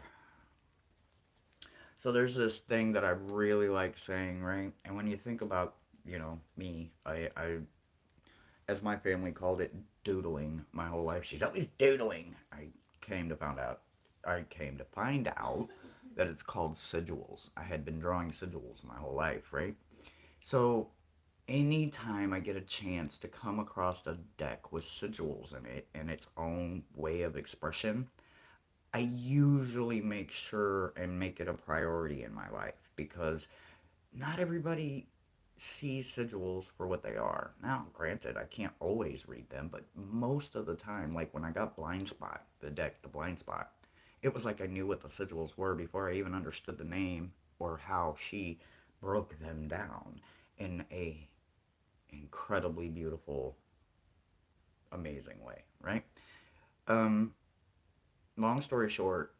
So there's this thing that I really like saying, right? And when you think about, me, I as my family called it, doodling my whole life. She's always doodling. I came to find out that it's called sigils. I had been drawing sigils my whole life, right? So anytime I get a chance to come across a deck with sigils in it and its own way of expression, I usually make sure and make it a priority in my life because not everybody sees sigils for what they are. Now, granted, I can't always read them, but most of the time, like when I got Blind Spot, the Blind Spot, it was like I knew what the sigils were before I even understood the name or how she broke them down in a incredibly beautiful, amazing way, right? Um, Long story short,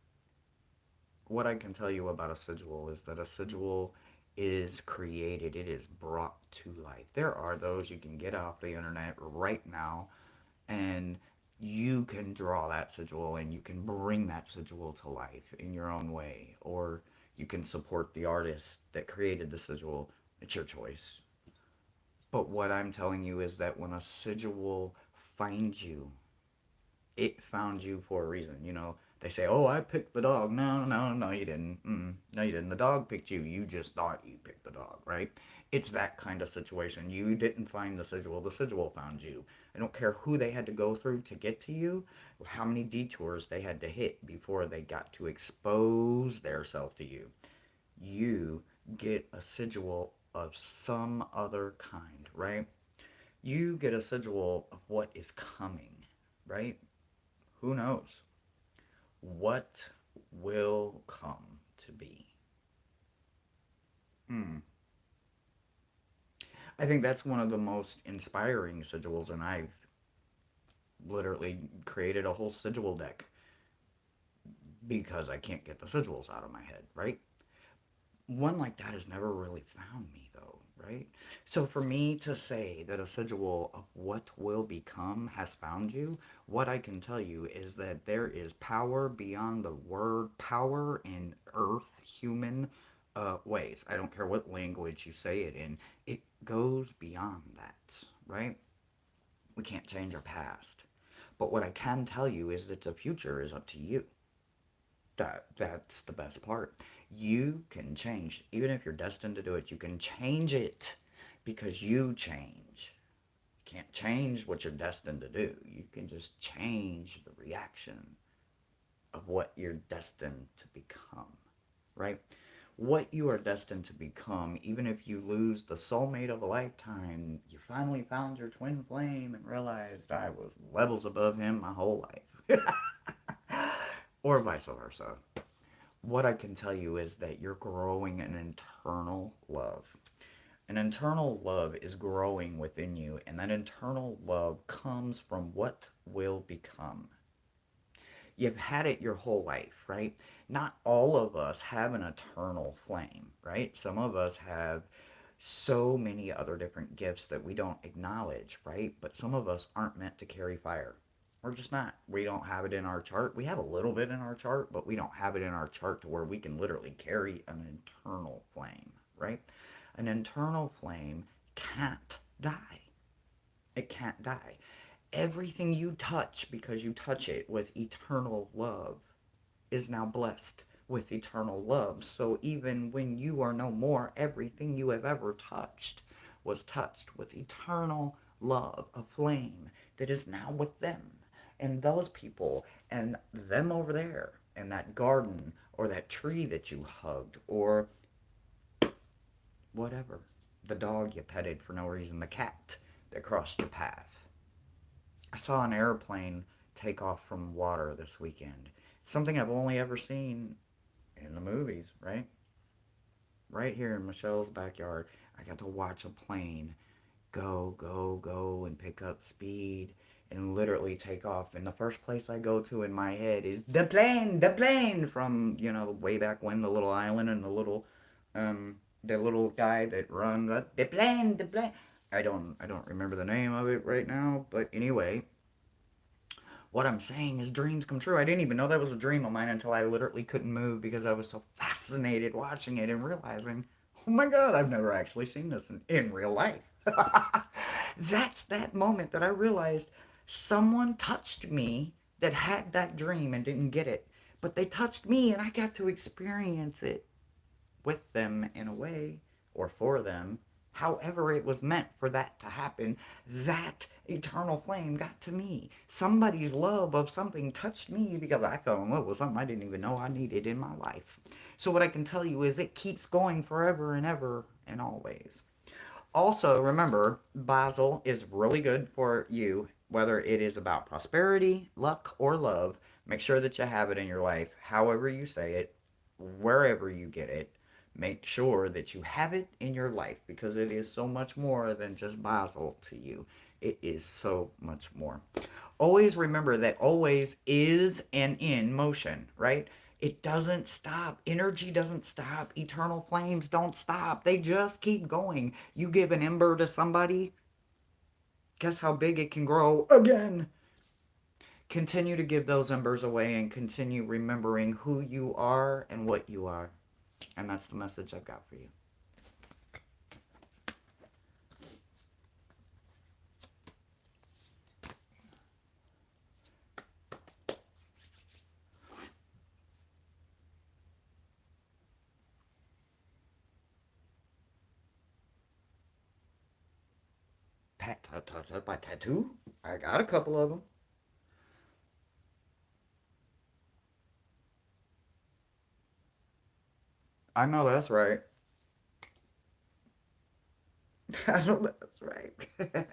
what I can tell you about a sigil is that a sigil is created, it is brought to life. There are those you can get off the internet right now and you can draw that sigil and you can bring that sigil to life in your own way, or you can support the artist that created the sigil. It's your choice. But what I'm telling you is that when a sigil finds you, it found you for a reason. They say, "Oh, I picked the dog." No, no, no, you didn't. No, you didn't. The dog picked you. You just thought you picked the dog, right? It's that kind of situation. You didn't find the sigil. The sigil found you. I don't care who they had to go through to get to you, how many detours they had to hit before they got to expose their self to you. You get a sigil of some other kind, right? You get a sigil of what is coming, right? Who knows? What will come to be? Hmm. I think that's one of the most inspiring sigils, and I've literally created a whole sigil deck because I can't get the sigils out of my head, right? One like that has never really found me, though, right? So for me to say that a sigil of what will become has found you, what I can tell you is that there is power beyond the word power in earth, human ways. I don't care what language you say it in, it goes beyond that, right? We can't change our past. But what I can tell you is that the future is up to you. That's the best part. You can change. Even if you're destined to do it, you can change it because you change. You can't change what you're destined to do. You can just change the reaction of what you're destined to become, right? What you are destined to become, even if you lose the soulmate of a lifetime, you finally found your twin flame and realized I was levels above him my whole life. Or vice versa. What I can tell you is that you're growing an internal love. An internal love is growing within you, and that internal love comes from what will become. You've had it your whole life, right? Not all of us have an eternal flame, right? Some of us have so many other different gifts that we don't acknowledge, right? But some of us aren't meant to carry fire. We're just not. We don't have it in our chart. We have a little bit in our chart, but we don't have it in our chart to where we can literally carry an internal flame, right? An internal flame can't die. It can't die. Everything you touch, because you touch it with eternal love, is now blessed with eternal love. So even when you are no more, everything you have ever touched was touched with eternal love, a flame that is now with them and those people and them over there and that garden or that tree that you hugged or whatever. The dog you petted for no reason, the cat that crossed your path. I saw an airplane take off from water this weekend. Something I've only ever seen in the movies, right? Right here in Michelle's backyard, I got to watch a plane go, go, go, and pick up speed and literally take off. And the first place I go to in my head is the plane from, way back when, the little island and the little guy that runs, the plane. I don't remember the name of it right now, but anyway, what I'm saying is dreams come true. I didn't even know that was a dream of mine until I literally couldn't move because I was so fascinated watching it and realizing, oh my God, I've never actually seen this in real life. That's that moment that I realized someone touched me that had that dream and didn't get it. But they touched me and I got to experience it with them in a way or for them. However, it was meant for that to happen. That eternal flame got to me. Somebody's love of something touched me because I fell in love with something I didn't even know I needed in my life. So, what I can tell you is it keeps going forever and ever and always. Also, remember, basil is really good for you, whether it is about prosperity, luck, or love. Make sure that you have it in your life, however you say it, wherever you get it. Make sure that you have it in your life because it is so much more than just basil to you. It is so much more. Always remember that always is and in motion, right? It doesn't stop. Energy doesn't stop. Eternal flames don't stop. They just keep going. You give an ember to somebody, guess how big it can grow again. Continue to give those embers away and continue remembering who you are and what you are. And that's the message I've got for you. By tattoo? I got a couple of them. I know that's right. I know that's right.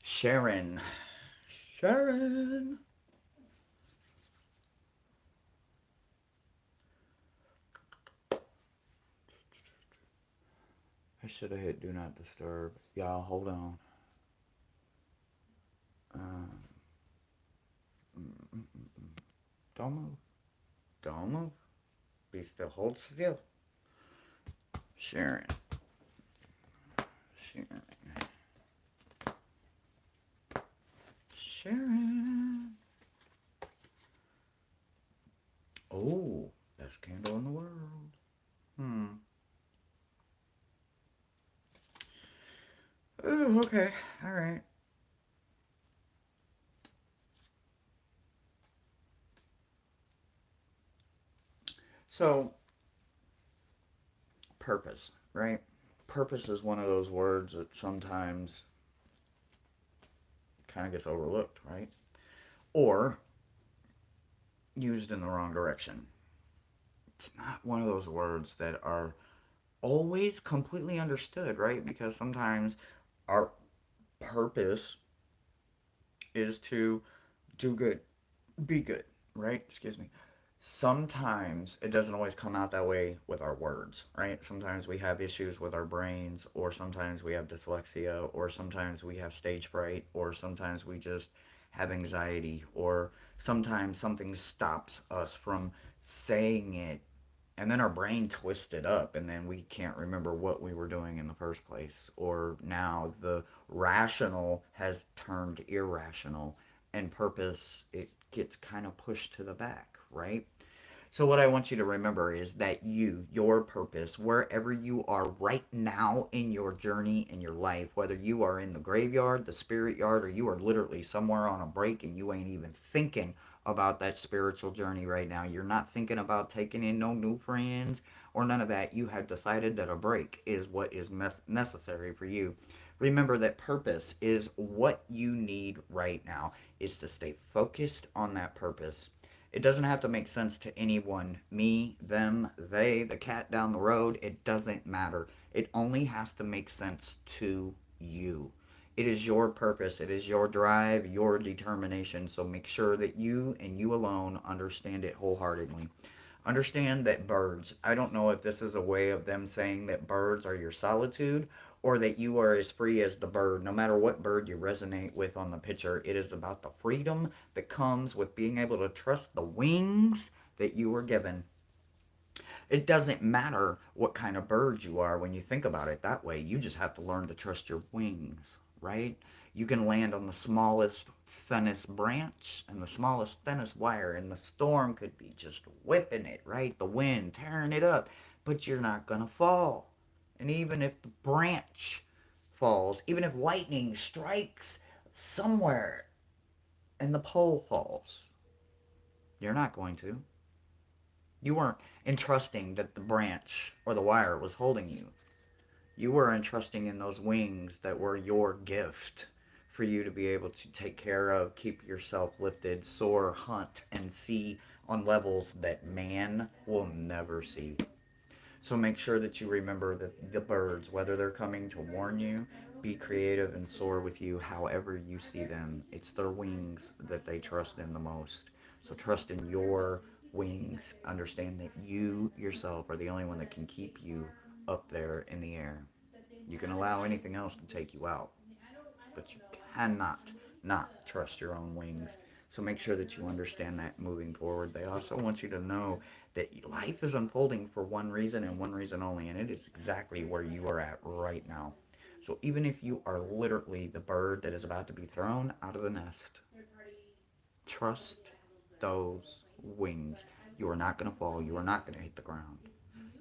Sharon. Sharon. I should have hit do not disturb. Y'all, hold on. Um, don't move. Don't move. Be still. Hold still. Sharon. Sharon. Sharon. Oh, best candle in the world. Hmm. Oh, okay. All right. So, purpose, right? Purpose is one of those words that sometimes kind of gets overlooked, right? Or used in the wrong direction. It's not one of those words that are always completely understood, right? Because sometimes our purpose is to do good, be good, right? Excuse me. Sometimes it doesn't always come out that way with our words, right? Sometimes we have issues with our brains, or sometimes we have dyslexia, or sometimes we have stage fright, or sometimes we just have anxiety, or sometimes something stops us from saying it, and then our brain twists it up, and then we can't remember what we were doing in the first place. Or now the rational has turned irrational, and purpose, it gets kind of pushed to the back, right? So, what I want you to remember is that your purpose, wherever you are right now in your journey in your life, whether you are in the graveyard, the spirit yard, or you are literally somewhere on a break and you ain't even thinking about that spiritual journey right now, you're not thinking about taking in no new friends or none of that. You have decided that a break is what is necessary for you. Remember that purpose is what you need right now, is to stay focused on that purpose. It doesn't have to make sense to anyone. Me, them, they, the cat down the road. It doesn't matter. It only has to make sense to you. It is your purpose. It is your drive, your determination. So make sure that you and you alone understand it wholeheartedly. Understand that birds, I don't know if this is a way of them saying that birds are your solitude or that you are as free as the bird. No matter what bird you resonate with on the picture, it is about the freedom that comes with being able to trust the wings that you were given. It doesn't matter what kind of bird you are when you think about it that way. You just have to learn to trust your wings, right? You can land on the smallest, thinnest branch and the smallest, thinnest wire, and the storm could be just whipping it, right? The wind tearing it up, but you're not going to fall. And even if the branch falls, even if lightning strikes somewhere and the pole falls, you're not going to. You weren't entrusting that the branch or the wire was holding you. You were entrusting in those wings that were your gift for you to be able to take care of, keep yourself lifted, soar, hunt, and see on levels that man will never see. So make sure that you remember that the birds, whether they're coming to warn you, be creative and soar with you however you see them. It's their wings that they trust in the most. So trust in your wings. Understand that you yourself are the only one that can keep you up there in the air. You can allow anything else to take you out, but you cannot not trust your own wings. So make sure that you understand that moving forward. They also want you to know that life is unfolding for one reason and one reason only, and it is exactly where you are at right now. So even if you are literally the bird that is about to be thrown out of the nest, trust those wings. You are not going to fall. You are not going to hit the ground.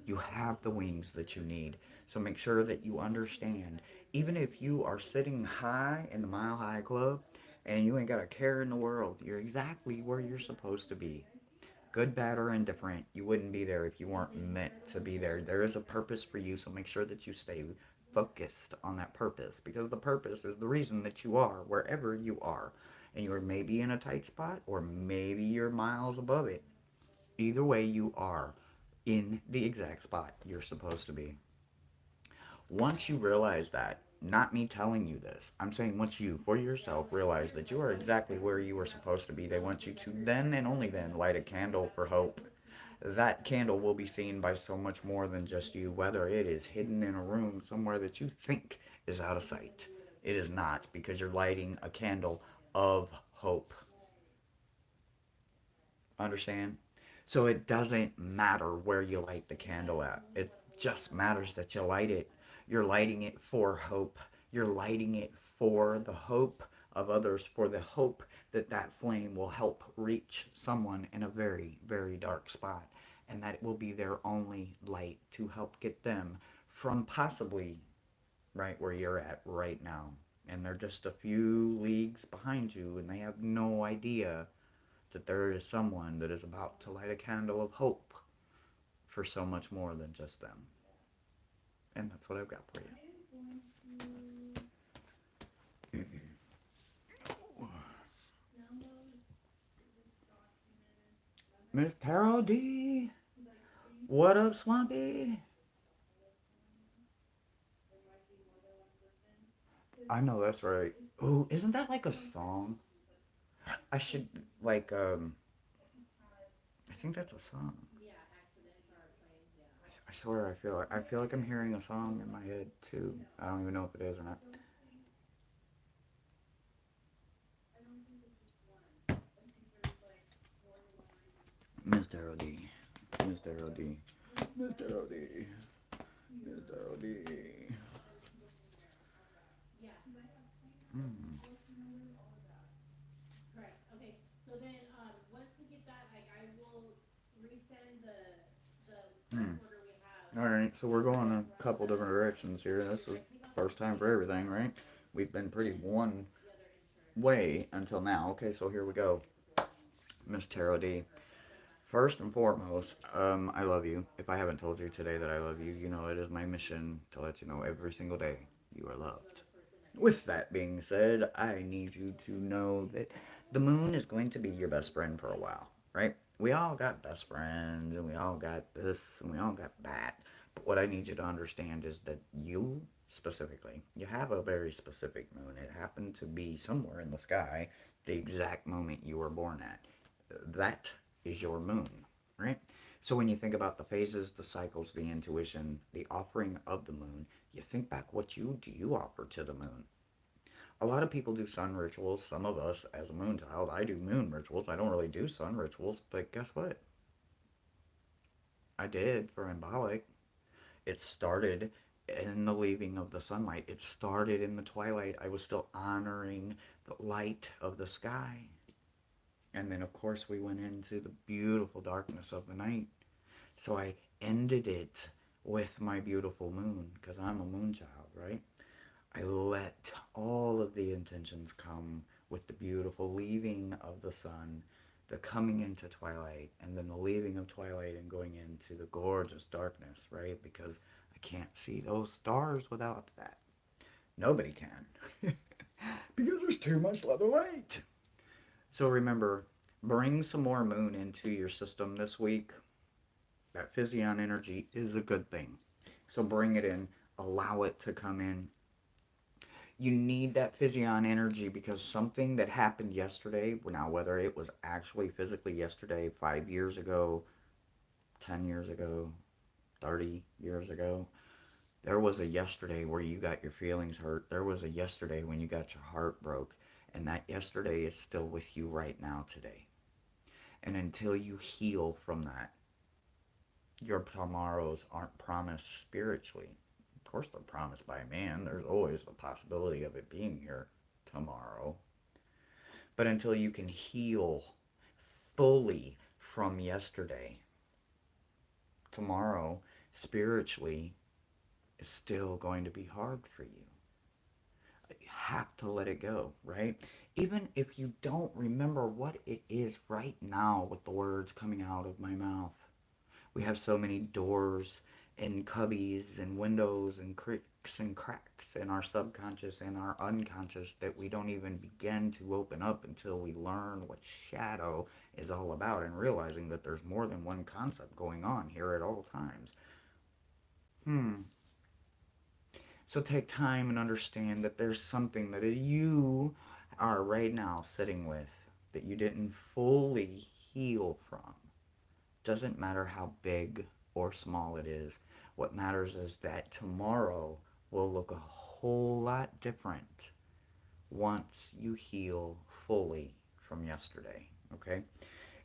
You have the wings that you need. So make sure that you understand, even if you are sitting high in the Mile High Club and you ain't got a care in the world, you're exactly where you're supposed to be. Good, bad, or indifferent, you wouldn't be there if you weren't meant to be there. There is a purpose for you, so make sure that you stay focused on that purpose, because the purpose is the reason that you are wherever you are. And you're maybe in a tight spot, or maybe you're miles above it. Either way, you are in the exact spot you're supposed to be. Once you realize that, not me telling you this, I'm saying once you, for yourself, realize that you are exactly where you were supposed to be, they want you to then and only then light a candle for hope. That candle will be seen by so much more than just you, whether it is hidden in a room somewhere that you think is out of sight. It is not, because you're lighting a candle of hope. Understand? So it doesn't matter where you light the candle at. It just matters that you light it. You're lighting it for hope. You're lighting it for the hope of others, for the hope that that flame will help reach someone in a very, very dark spot. And that it will be their only light to help get them from possibly right where you're at right now. And they're just a few leagues behind you, and they have no idea that there is someone that is about to light a candle of hope for so much more than just them. And that's what I've got for you. Miss Carol D. What up, Swampy? I know that's right. Ooh, isn't that like a song? I should like think that's a song. I swear, I feel like I'm hearing a song in my head too. I don't even know if it is or not. Mr. OD, Mr. OD, Mr. OD, Mr. OD. Mm. Mm. All right, so we're going a couple different directions here. This is first time for everything, right? We've been pretty one way until now. Okay, so here we go. Miss Tarot D. First and foremost, I love you. If I haven't told you today that I love you, you know it is my mission to let you know every single day you are loved. With that being said, I need you to know that the moon is going to be your best friend for a while, right? We all got best friends, and we all got this, and we all got that. But what I need you to understand is that you specifically, you have a very specific moon. It happened to be somewhere in the sky the exact moment you were born at. That is your moon, right? So when you think about the phases, the cycles, the intuition, the offering of the moon, you think back, what you offer to the moon? A lot of people do sun rituals. Some of us, as a moon child, I do moon rituals. I don't really do sun rituals, but guess what? I did for embolic. It started in the leaving of the sunlight. It started in the twilight. I was still honoring the light of the sky. And then, of course, we went into the beautiful darkness of the night. So I ended it with my beautiful moon, because I'm a moon child, right? I let all of the intentions come with the beautiful leaving of the sun, the coming into twilight, and then the leaving of twilight and going into the gorgeous darkness, right? Because I can't see those stars without that. Nobody can. Because there's too much leather light. So remember, bring some more moon into your system this week. That Physion energy is a good thing. So bring it in, allow it to come in. You need that Physion energy because something that happened yesterday, now whether it was actually physically yesterday, 5 years ago, 10 years ago, 30 years ago, there was a yesterday where you got your feelings hurt. There was a yesterday when you got your heart broke. And that yesterday is still with you right now today. And until you heal from that, your tomorrows aren't promised spiritually. Of course, they're promised by man. There's always a possibility of it being here tomorrow. But until you can heal fully from yesterday, tomorrow, spiritually, is still going to be hard for you. You have to let it go, right? Even if you don't remember what it is right now with the words coming out of my mouth. We have so many doors and cubbies and windows and cricks and cracks in our subconscious and our unconscious that we don't even begin to open up until we learn what shadow is all about and realizing that there's more than one concept going on here at all times. Hmm. So take time and understand that there's something that you are right now sitting with that you didn't fully heal from. Doesn't matter how big or small it is. What matters is that tomorrow will look a whole lot different once you heal fully from yesterday. Okay?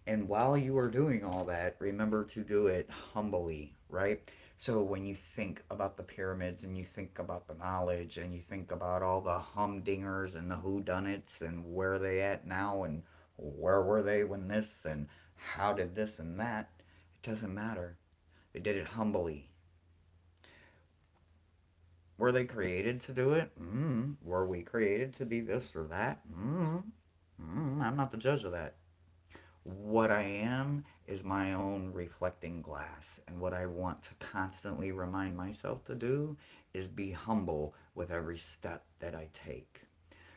And while you are doing all that, remember to do it humbly, right? So when you think about the pyramids and you think about the knowledge and you think about all the humdingers and the whodunits and where they at now and where were they when this and how did this and that, it doesn't matter. They did it humbly. Were they created to do it? Were we created to be this or that? I'm not the judge of that. What I am is my own reflecting glass. And what I want to constantly remind myself to do is be humble with every step that I take.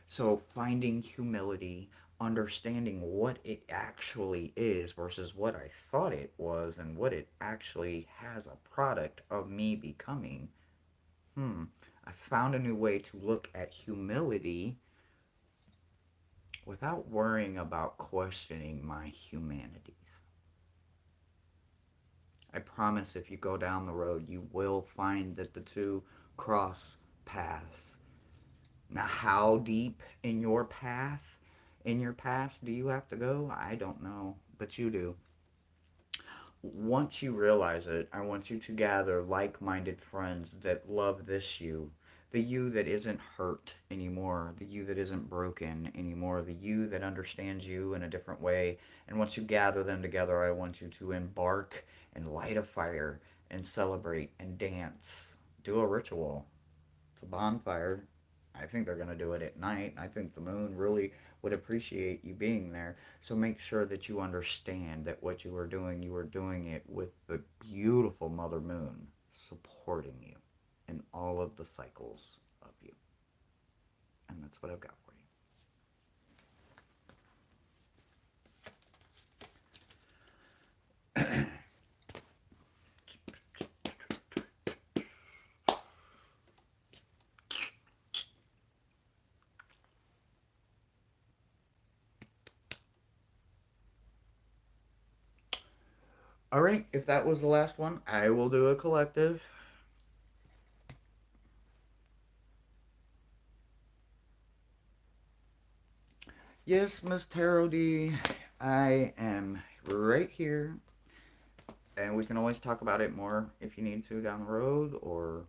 So finding humility, understanding what it actually is versus what I thought it was and what it actually has a product of me becoming. I found a new way to look at humility without worrying about questioning my humanities. I promise if you go down the road, you will find that the two cross paths. Now, how deep in your path, in your past, do you have to go? I don't know, but you do. Once you realize it, I want you to gather like minded friends that love this you. The you that isn't hurt anymore, the you that isn't broken anymore, the you that understands you in a different way. And once you gather them together, I want you to embark and light a fire and celebrate and dance. Do a ritual. It's a bonfire. I think they're going to do it at night. I think the moon really would appreciate you being there. So make sure that you understand that what you were doing it with the beautiful Mother Moon supporting you in all of the cycles of you. And that's what I've got for you. All right, if that was the last one, I will do a collective. Yes, Miss Tarot D, I am right here, and we can always talk about it more if you need to down the road, or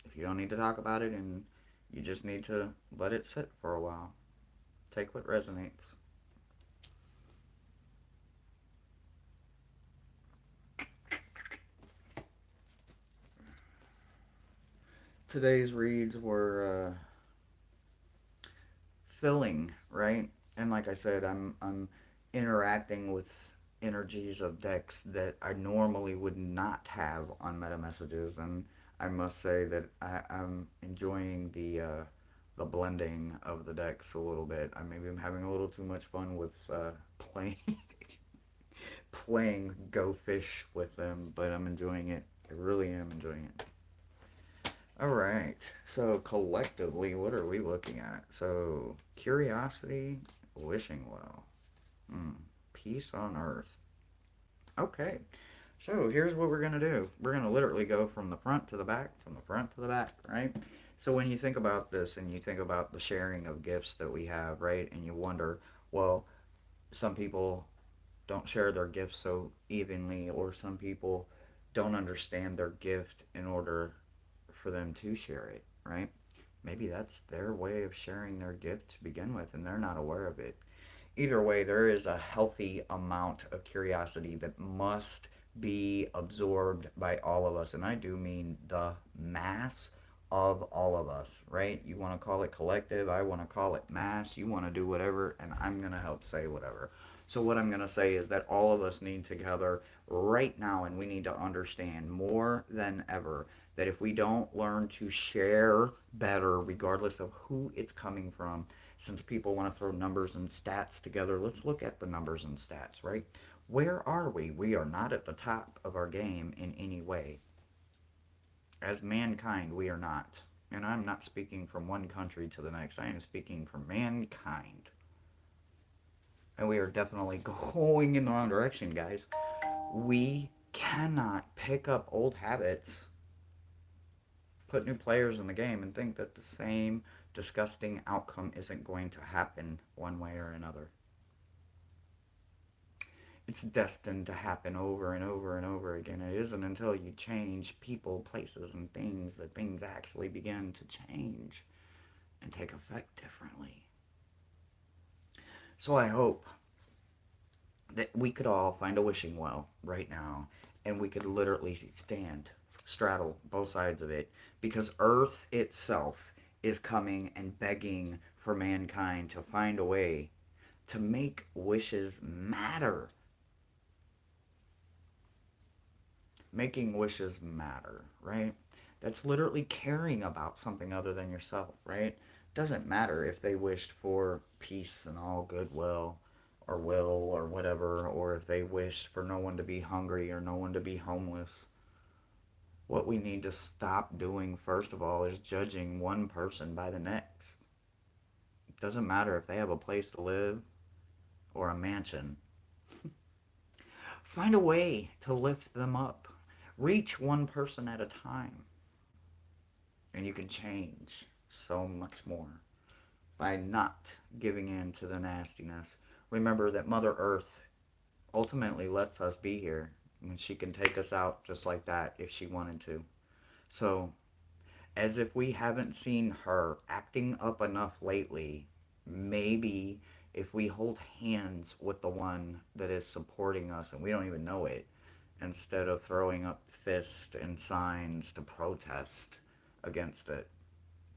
if you don't need to talk about it and you just need to let it sit for a while. Take what resonates. Today's reads were filling, right? And like I said, I'm interacting with energies of decks that I normally would not have on meta messages, and I must say that I'm enjoying the blending of the decks a little bit. I maybe I'm having a little too much fun with playing playing Go Fish with them, but I'm enjoying it. I really am enjoying it. All right. So collectively, what are we looking at? So curiosity, wishing well, peace on earth. Okay. So here's what we're gonna do. We're gonna literally go from the front to the back, from the front to the back, right? So when you think about this and you think about the sharing of gifts that we have, right, and you wonder, well, some people don't share their gifts so evenly, or some people don't understand their gift in order for them to share it, right? Maybe that's their way of sharing their gift to begin with, and they're not aware of it. Either way, there is a healthy amount of curiosity that must be absorbed by all of us. And I do mean the mass of all of us, right? You want to call it collective, I want to call it mass, you want to do whatever, and I'm going to help say whatever. So, what I'm going to say is that all of us need to gather right now, and we need to understand more than ever that if we don't learn to share better, regardless of who it's coming from, since people want to throw numbers and stats together, let's look at the numbers and stats, right? Where are we? We are not at the top of our game in any way. As mankind, we are not. And I'm not speaking from one country to the next. I am speaking from mankind. And we are definitely going in the wrong direction, guys. We cannot pick up old habits, put new players in the game, and think that the same disgusting outcome isn't going to happen one way or another. It's destined to happen over and over and over again. It isn't until you change people, places, and things that things actually begin to change and take effect differently. So I hope that we could all find a wishing well right now, and we could literally straddle both sides of it, because Earth itself is coming and begging for mankind to find a way to make wishes matter. Making wishes matter, right? That's literally caring about something other than yourself, right? Doesn't matter if they wished for peace and all goodwill or will or whatever, or if they wished for no one to be hungry or no one to be homeless. What we need to stop doing, first of all, is judging one person by the next. It doesn't matter if they have a place to live or a mansion. Find a way to lift them up. Reach one person at a time, and you can change so much more by not giving in to the nastiness. Remember that Mother Earth ultimately lets us be here, and she can take us out just like that if she wanted to. So, as if we haven't seen her acting up enough lately, maybe if we hold hands with the one that is supporting us and we don't even know it, instead of throwing up fists and signs to protest against it,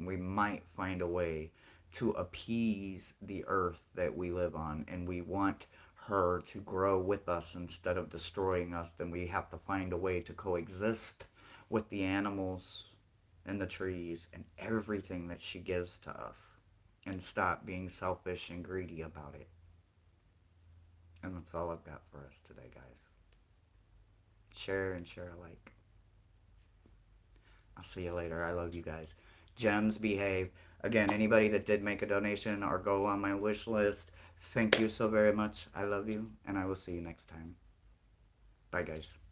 we might find a way to appease the earth that we live on, and we want her to grow with us instead of destroying us. Then we have to find a way to coexist with the animals and the trees and everything that she gives to us, and stop being selfish and greedy about it. And that's all I've got for us today, guys. Share and share alike. I'll see you later. I love you guys. Gems behave. Again, anybody that did make a donation or go on my wish list, thank you so very much. I love you, and I will see you next time. Bye, guys.